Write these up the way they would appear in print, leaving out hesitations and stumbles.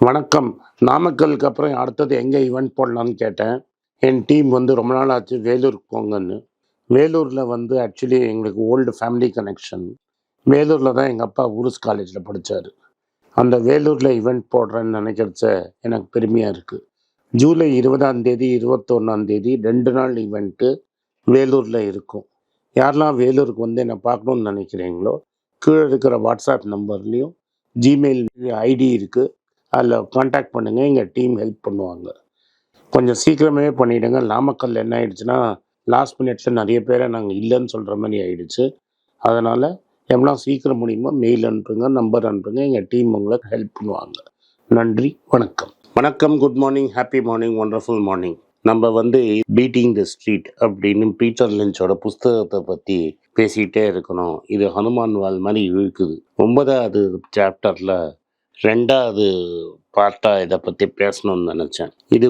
வணக்கம். நாமக்கலுக்கு அப்புறம் அடுத்தது எங்கே ஈவெண்ட் போடலான்னு கேட்டேன். என் டீம் ரொம்ப நாள் ஆச்சு வேலூருக்கு போங்கன்னு. வேலூரில் ஆக்சுவலி எங்களுக்கு ஓல்டு ஃபேமிலி கனெக்ஷன். வேலூரில் தான் எங்கள் அப்பா உருஸ் காலேஜில் படித்தார். அந்த வேலூரில் ஈவெண்ட் போடுறேன்னு நினைக்கிறச்ச எனக்கு பெருமையாக இருக்குது. ஜூலை 20 21 2 நாள் ஈவெண்ட்டு வேலூரில் இருக்கும். யாரெல்லாம் வேலூருக்கு என்னை பார்க்கணுன்னு நினைக்கிறீங்களோ கீழே இருக்கிற வாட்ஸ்அப் நம்பர்லேயும் ஜிமெயில் ஐடி இருக்குது, அதில் காண்டாக்ட் பண்ணுங்கள். எங்கள் டீம் ஹெல்ப் பண்ணுவாங்க. கொஞ்சம் சீக்கிரமே பண்ணிவிடுங்க. நாமக்கல் என்ன ஆகிடுச்சுன்னா லாஸ்ட் மினிட்ஸில் நிறைய பேரை நாங்கள் இல்லைன்னு சொல்கிற மாதிரி ஆகிடுச்சு. அதனால் எவ்வளோ சீக்கிரம் முடியுமோ மெயில் அனுப்புங்க, நம்பர் அனுப்புங்க. எங்கள் டீம் உங்களுக்கு ஹெல்ப் பண்ணுவாங்க. நன்றி, வணக்கம். வணக்கம், good morning, happy morning, wonderful morning. நம்ம பீட்டிங் த ஸ்ட்ரீட் அப்படின்னு பீட்டர் லின்ச்சோட புஸ்தகத்தை பற்றி பேசிகிட்டே இருக்கணும். இது ஹனுமான் வால் மாதிரி இழுக்குது. 9வது சாப்டரில் 2வது பார்ட்டாக இதை பற்றி பேசணும்னு நினச்சேன். இது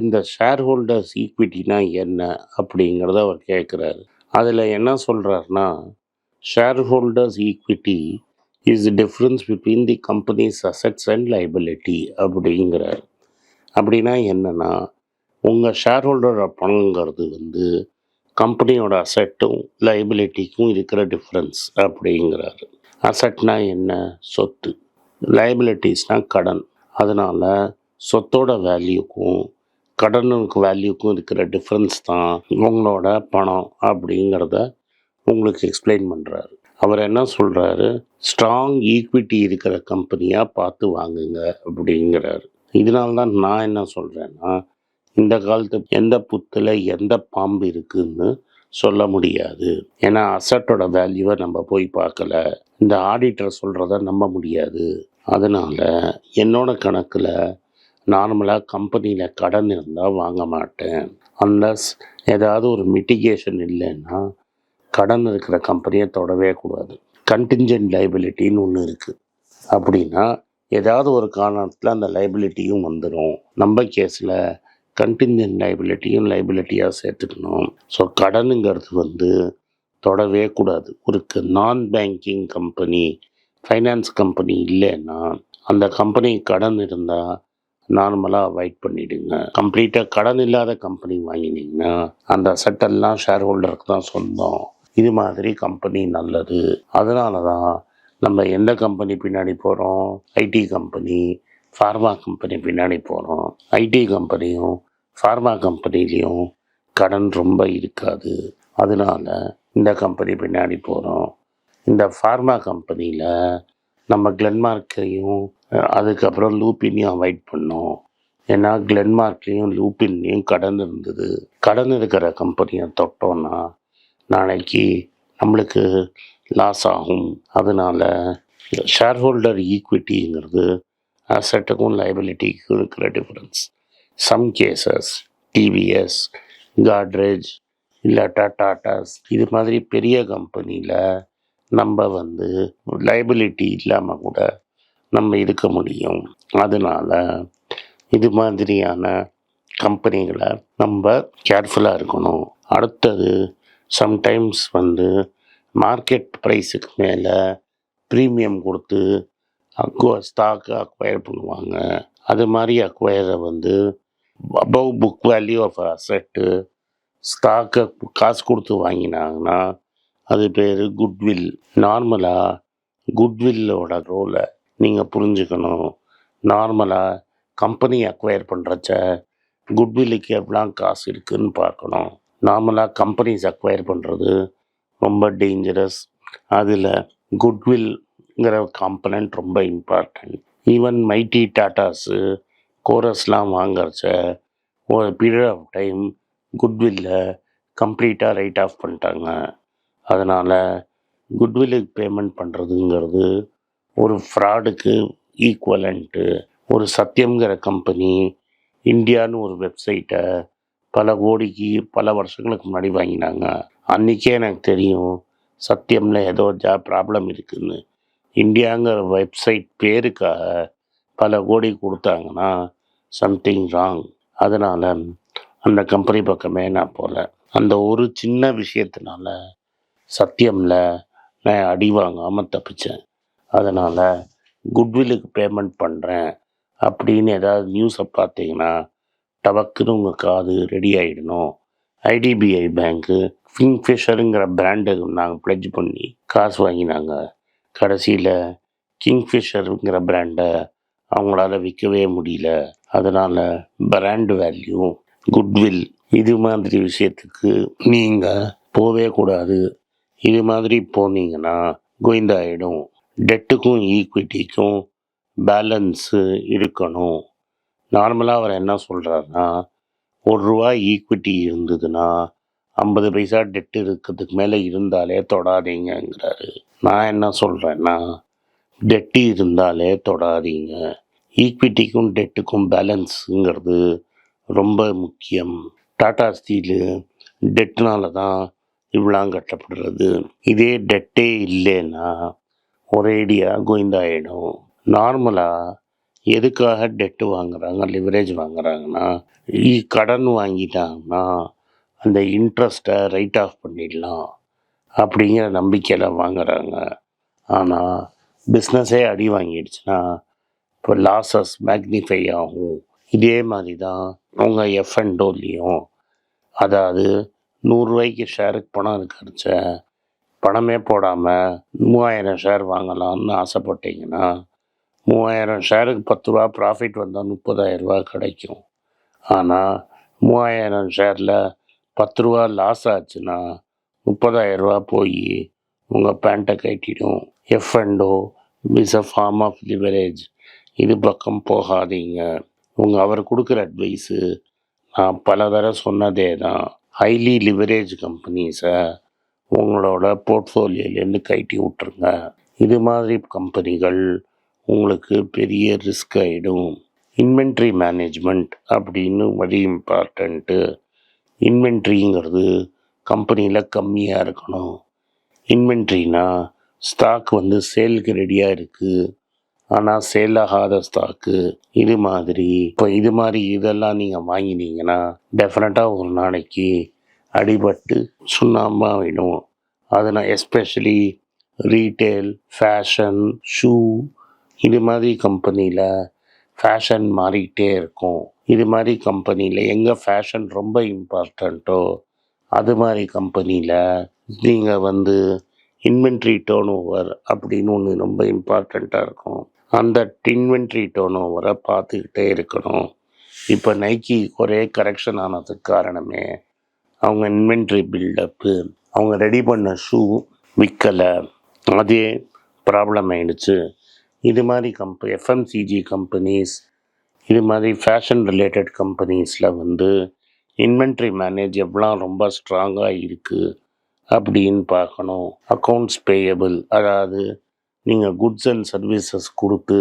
இந்த ஷேர் ஹோல்டர்ஸ் ஈக்விட்டினா என்ன அப்படிங்கிறத அவர் கேட்குறாரு. அதில் என்ன சொல்கிறாருன்னா, share holders equity is difference between the companies assets and liability அப்படிங்கிறார். அப்படின்னா என்னென்னா, உங்கள் ஷேர் ஹோல்டர் பணங்கிறது கம்பெனியோட அசெட்டும் லைபிலிட்டிக்கும் இருக்கிற டிஃப்ரென்ஸ் அப்படிங்கிறாரு. அசெட்னா என்ன? சொத்து. லைபிலிட்டிஸ்னால் கடன். அதனால் சொத்தோட வேல்யூக்கும் கடனுக்கு வேல்யூக்கும் இருக்கிற டிஃப்ரென்ஸ் தான் உங்களோட பணம் அப்படிங்கிறத உங்களுக்கு எக்ஸ்பிளைன் பண்ணுறாரு. அவர் என்ன சொல்கிறாரு, ஸ்ட்ராங் ஈக்விட்டி இருக்கிற கம்பெனியாக பார்த்து வாங்குங்க அப்படிங்கிறாரு. இதனால்தான் நான் என்ன சொல்கிறேன்னா, இந்த காலத்து எந்த புத்தில் எந்த பாம்பு இருக்குதுன்னு சொல்ல முடியாது. ஏன்னா அசட்டோட வேல்யூவை நம்ம போய் பார்க்கல. இந்த ஆடிட்டர் சொல்கிறத நம்ப முடியாது. அதனால் என்னோட கணக்கில் நார்மலாக கம்பெனியில் கடன் இருந்தால் வாங்க மாட்டேன். அன்லஸ் ஏதாவது ஒரு மிட்டிகேஷன் இல்லைன்னா கடன் இருக்கிற கம்பெனியை தொடவே கூடாது. கண்டின்ஜென்ட் லைபிலிட்டின்னு ஒன்று இருக்குது. அப்படின்னா ஏதாவது ஒரு காரணத்தில் அந்த லைபிலிட்டியும் வந்துடும். நம்ம கேஸில் கண்டின்ஜென்ட் லைபிலிட்டியாக சேர்த்துக்கணும். ஸோ கடனுங்கிறது தொடவே கூடாது. ஒரு நான் பேங்கிங் கம்பெனி, ஃபைனான்ஸ் கம்பெனி இல்லைன்னா அந்த கம்பெனி கடன் இருந்தால் நார்மலாக அவாய்ட் பண்ணிவிடுங்க. கம்ப்ளீட்டாக கடன் இல்லாத கம்பெனி வாங்கினீங்கன்னா அந்த அசட்டெல்லாம் ஷேர் ஹோல்டருக்கு தான் சொந்தம். இது மாதிரி கம்பெனி நல்லது. அதனால தான் நம்ம எந்த கம்பெனி பின்னாடி போகிறோம்? ஐடி கம்பெனி, ஃபார்மா கம்பெனி பின்னாடி போகிறோம். ஐடி கம்பெனியும் ஃபார்மா கம்பெனிலையும் கடன் ரொம்ப இருக்காது. அதனால இந்த கம்பெனி பின்னாடி போகிறோம். இந்த ஃபார்மா கம்பெனியில் நம்ம கிளென்மார்க்கையும் அதுக்கப்புறம் லூப்பினையும் அவாய்ட் பண்ணோம். ஏன்னா கிளென்மார்க்லேயும் லூப்பின்லேயும் கடன் இருந்தது. கடன் இருக்கிற கம்பெனியை தொட்டோன்னா நாளைக்கு நம்மளுக்கு லாஸ் ஆகும். அதனால் ஷேர் ஹோல்டர் ஈக்விட்டிங்கிறது அசட்டுக்கும் லைபிலிட்டிக்கும் இருக்கிற difference. Some cases TVS, Godrej இல்லை டாட்டாஸ் இது மாதிரி பெரிய கம்பெனியில் நம்ம லைபிலிட்டி இல்லாமல் கூட நம்ம இருக்க முடியும். அதனால் இது மாதிரியான கம்பெனிகளை நம்ம கேர்ஃபுல்லாக இருக்கணும். அடுத்தது சம்டைம்ஸ் மார்க்கெட் ப்ரைஸுக்கு மேலே ப்ரீமியம் கொடுத்து ஸ்டாக்கு அக்வயர் பண்ணுவாங்க. அது மாதிரி அக்வயரை above book value of asset ஸ்டாக்கை காசு கொடுத்து வாங்கினாங்கன்னா அது பேர் குட்வில். நார்மலாக குட்வில்லோட ரோலை நீங்கள் புரிஞ்சுக்கணும். நார்மலாக கம்பெனி அக்வயர் பண்ணுறச்ச குட்வில்லுக்கு எவ்வளோ காசு இருக்குதுன்னு பார்க்கணும். நார்மலாக கம்பெனிஸ் அக்வயர் பண்ணுறது ரொம்ப டேஞ்சரஸ். அதில் குட்வில்ங்கிற காம்பனண்ட் ரொம்ப இம்பார்ட்டன்ட். ஈவன் மைட்டி டாட்டாஸு கோரஸ்லாம் வாங்குறச்ச ஒரு பீரியட் ஆஃப் டைம் குட்வில்ல கம்ப்ளீட்டாக ரைட் ஆஃப் பண்ணிட்டாங்க. அதனால் குட்வில்லுக்கு பேமெண்ட் பண்ணுறதுங்கிறது ஒரு ஃப்ராடுக்கு ஈக்குவலண்ட்டு. ஒரு சத்தியம்ங்கிற கம்பெனி இந்தியான்னு ஒரு வெப்சைட்டை பல கோடிக்கு பல வருஷங்களுக்கு முன்னாடி வாங்கினாங்க. அன்றைக்கே எனக்கு தெரியும் சத்தியமில் ஏதோ ப்ராப்ளம் இருக்குதுன்னு. இந்தியாங்கிற வெப்சைட் பேருக்காக பல கோடி கொடுத்தாங்கன்னா சம்திங் ராங். அதனால் அந்த கம்பெனி பக்கமே நான் போகல. அந்த ஒரு சின்ன விஷயத்தினால சத்தியமில் நான் அடி வாங்காமல் தப்பித்தேன். அதனால் குட்வில்லுக்கு பேமெண்ட் பண்ணுறேன் அப்படின்னு ஏதாவது நியூஸை பார்த்தீங்கன்னா டபக்குன்னு உங்கள் காது ரெடி ஆகிடணும். ஐடிபிஐ பேங்க்கு கிங்ஃபிஷருங்கிற பிராண்டை நாங்கள் ப்ளெட்ஜ் பண்ணி காசு வாங்கினாங்க. கடைசியில் கிங்ஃபிஷருங்கிற பிராண்டை அவங்களால விற்கவே முடியல. அதனால் பிராண்ட் வேல்யூ, குட்வில் இது மாதிரி விஷயத்துக்கு நீங்கள் போவே கூடாது. இது மாதிரி போனீங்கன்னா கோவிந்தாயிடும். டெட்டுக்கும் ஈக்விட்டிக்கும் பேலன்ஸு இருக்கணும். நார்மலாக அவர் என்ன சொல்கிறாருன்னா, ₹1 ஈக்விட்டி இருந்ததுன்னா 50 பைசா டெட்டு இருக்கிறதுக்கு மேலே இருந்தாலே தொடாதீங்கங்கிறாரு. நான் என்ன சொல்கிறேன்னா, டெட்டு இருந்தாலே தொடாதீங்க. ஈக்விட்டிக்கும் டெட்டுக்கும் பேலன்ஸுங்கிறது ரொம்ப முக்கியம். டாடா ஸ்டீலு டெட்டுனால தான் இவ்வளோ கட்டப்படுறது. இதே டெட்டே இல்லைன்னா ஒரேடியாக கோவிந்தாயிடும். நார்மலாக எதுக்காக டெட்டு வாங்குறாங்க, லிவரேஜ் வாங்குறாங்கன்னா, கடன் வாங்கிட்டாங்கன்னா அந்த இன்ட்ரெஸ்ட்டை ரைட் ஆஃப் பண்ணிடலாம் அப்படிங்கிற நம்பிக்கையில் வாங்குறாங்க. ஆனால் பிஸ்னஸே அடி வாங்கிடுச்சுன்னா இப்போ லாஸஸ் மேக்னிஃபை ஆகும். இதே மாதிரி தான் உங்கள் எஃப்என்டோலையும், அதாவது ₹100 ஷேருக்கு பணம் கிடைச்ச பணமே போடாமல் 3000 ஷேர் வாங்கலாம்னு ஆசைப்பட்டீங்கன்னா 3000 ஷேருக்கு ₹10 ப்ராஃபிட் வந்தால் ₹30,000 கிடைக்கும். ஆனால் 3000 ஷேரில் ₹10 லாஸ் ஆச்சுன்னா ₹30,000 போய் உங்கள் பேண்ட்டை கட்டிடும். F and O is a form of leverage. இது பக்கம் போகாதீங்க. அவர் கொடுக்குற அட்வைஸு நான் பல தடவை சொன்னதே தான். ஹைலி லிவரேஜ் கம்பெனிஸை உங்களோட போர்ட்ஃபோலியோலேருந்து கட்டி விட்ருங்க. இது மாதிரி கம்பெனிகள் உங்களுக்கு பெரிய ரிஸ்க் ஆகிடும். இன்வென்ட்ரி மேனேஜ்மெண்ட் அப்படின்னு வெரி இம்பார்ட்டண்ட்டு. இன்வென்ட்ரிங்கிறது கம்பெனியில் கம்மியாக இருக்கணும். இன்வென்ட்ரினா ஸ்டாக் சேலுக்கு ரெடியாக இருக்குது, ஆனால் சேல் ஆகாத ஸ்டாக்கு. இது மாதிரி இதெல்லாம் நீங்கள் வாங்கினீங்கன்னா டெஃபினட்டாக ஒரு நாளைக்கு அடிபட்டு சுண்ணாம்பாகிடும். அதனால் எஸ்பெஷலி ரீட்டெயில், ஃபேஷன், ஷூ இது மாதிரி கம்பெனியில் ஃபேஷன் மாறிக்கிட்டே இருக்கும். இது மாதிரி கம்பெனியில் எங்கே ஃபேஷன் ரொம்ப இம்பார்ட்டண்ட்டோ அது மாதிரி கம்பெனியில் நீங்கள் இன்வென்ட்ரி டேர்ன் ஓவர் அப்படின்னு ஒன்று ரொம்ப இம்பார்ட்டண்ட்டாக இருக்கும். அந்த இன்வென்ட்ரி டேர்ன் ஓவரை பார்த்துக்கிட்டே இருக்கணும். இப்போ நைக்கி ஒரே கரெக்ஷன் ஆனதுக்கு காரணமே அவங்க இன்வென்ட்ரி பில்டப்பு. அவங்க ரெடி பண்ண ஷூ விற்கலை, அதே ப்ராப்ளம் ஆயிடுச்சு. இது மாதிரி எஃப்எம்சிஜி கம்பெனிஸ், இது மாதிரி ஃபேஷன் ரிலேட்டட் கம்பெனிஸில் இன்வென்ட்ரி மேனேஜ் எவ்வளோ ரொம்ப ஸ்ட்ராங்காக இருக்குது அப்படின்னு பார்க்கணும். அக்கௌண்ட்ஸ் பேயபிள், அதாவது நீங்கள் குட்ஸ் அண்ட் சர்வீசஸ் கொடுத்து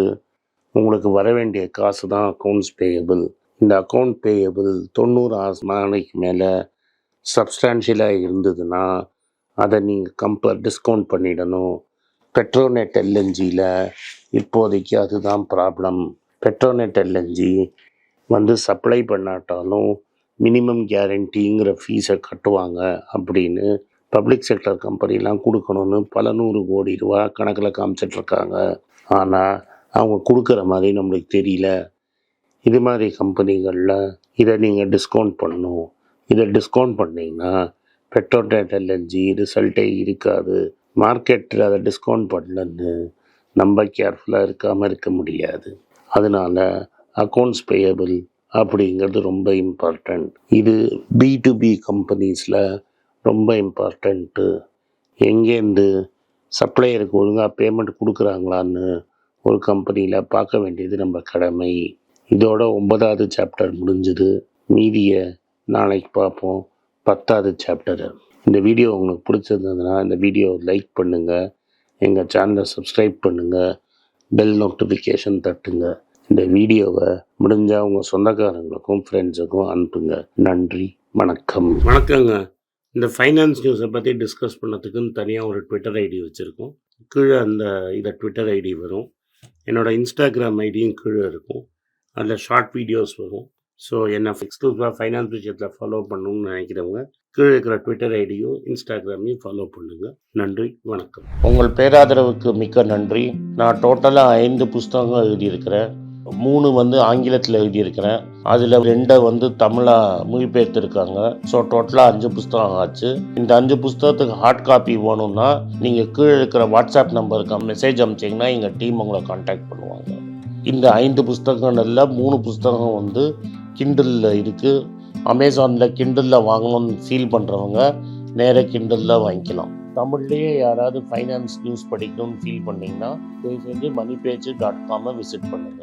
உங்களுக்கு வர வேண்டிய காசு தான் அக்கௌண்ட்ஸ் பேயபிள். இந்த அக்கௌண்ட் பேயபிள் 90 நாளைக்கு மேலே சப்ஸ்டான்ஷியலாக இருந்ததுன்னா அதை நீங்கள் டிஸ்கவுண்ட் பண்ணிடணும். பெட்ரோநெட் எல்என்ஜியில் இப்போதைக்கு அதுதான் ப்ராப்ளம். பெட்ரோநெட் எல்என்ஜி சப்ளை பண்ணாட்டாலும் மினிமம் கேரண்டிங்கிற ஃபீஸை கட்டுவாங்க அப்படின்னு பப்ளிக் செக்டர் கம்பெனிலாம் கொடுக்கணும்னு பல ₹100 கோடி கணக்கில் காமிச்சிட்ருக்காங்க. ஆனால் அவங்க கொடுக்குற மாதிரி நம்மளுக்கு தெரியல. இது மாதிரி கம்பெனிகளில் இதை நீங்கள் டிஸ்கவுண்ட் பண்ணணும். இதை டிஸ்கவுண்ட் பண்ணிங்கன்னா பெட்ரோநெட் எல்என்ஜி ரிசல்ட்டே இருக்காது. மார்க்கெட்டில் அதை டிஸ்கவுண்ட் பண்ணலன்னு நம்ம கேர்ஃபுல்லாக இருக்க முடியாது. அதனால் அக்கௌண்ட்ஸ் பேயபிள் அப்படிங்கிறது ரொம்ப இம்பார்ட்டண்ட். இது B2B கம்பெனிஸில் ரொம்ப இம்பார்ட்டண்ட்டு. எங்கேருந்து சப்ளையருக்கு ஒழுங்காக பேமெண்ட் கொடுக்குறாங்களான்னு ஒரு கம்பெனியில் பார்க்க வேண்டியது நம்ம கடமை. இதோட 9வது சாப்டர் முடிஞ்சுது. மீதியை நாளைக்கு பார்ப்போம். 10வது சாப்டர். இந்த வீடியோ உங்களுக்கு பிடிச்சிருந்ததுன்னா இந்த வீடியோவை லைக் பண்ணுங்கள், எங்கள் சேனலை சப்ஸ்கிரைப் பண்ணுங்கள், பெல் நோட்டிஃபிகேஷன் தட்டுங்க. இந்த வீடியோவை முடிஞ்சால் உங்கள் சொந்தக்காரங்களுக்கும் ஃப்ரெண்ட்ஸுக்கும் அனுப்புங்க. நன்றி, வணக்கம். வணக்கங்க. இந்த ஃபைனான்ஸ் நியூஸை பற்றி டிஸ்கஸ் பண்ணதுக்குன்னு தனியாக ஒரு ட்விட்டர் ஐடி வச்சுருக்கோம். கீழே இதை ட்விட்டர் ஐடி வரும். என்னோடய இன்ஸ்டாகிராம் ஐடியும் கீழே இருக்கும். அதில் ஷார்ட் வீடியோஸ் வரும். ஸோ என்ன எக்ஸ்க்ளூசிவாக ஃபைனான்ஸ் விஷயத்தில் ஃபாலோ பண்ணணும்னு நினைக்கிறவங்க கீழே இருக்கிற ட்விட்டர் ஐடியும் இன்ஸ்டாகிராமையும் ஃபாலோ பண்ணுங்க. நன்றி, வணக்கம். உங்கள் பேராதரவுக்கு மிக்க நன்றி. நான் டோட்டலாக 5 புஸ்தகங்கள் எழுதியிருக்கிறேன். 3 வந்து ஆங்கிலத்தில் எழுதியிருக்கிறேன். அதில் 2 தமிழாக மொழிபெயர்த்துருக்காங்க. ஸோ டோட்டலாக 5 புஸ்தகம் ஆச்சு. இந்த 5 புஸ்தகத்துக்கு ஹார்ட் காப்பி வேணும்னா நீங்கள் கீழே இருக்கிற வாட்ஸ்அப் நம்பருக்கு மெசேஜ் அனுப்பிச்சிங்கன்னா எங்கள் டீம் உங்களை கான்டாக்ட் பண்ணுவாங்க. இந்த 5 புஸ்தகங்களில் 3 புஸ்தகம் கிண்டலில் இருக்குது. அமேசானில் கிண்டலில் வாங்கணும்னு ஃபீல் பண்ணுறவங்க நேராக கிண்டலில் வாங்கிக்கலாம். தமிழ்லேயே யாராவது ஃபைனான்ஸ் நியூஸ் படிக்கணும்னு ஃபீல் பண்ணிங்கன்னா தயவுசெஞ்சு moneypage.com விசிட் பண்ணுங்கள்.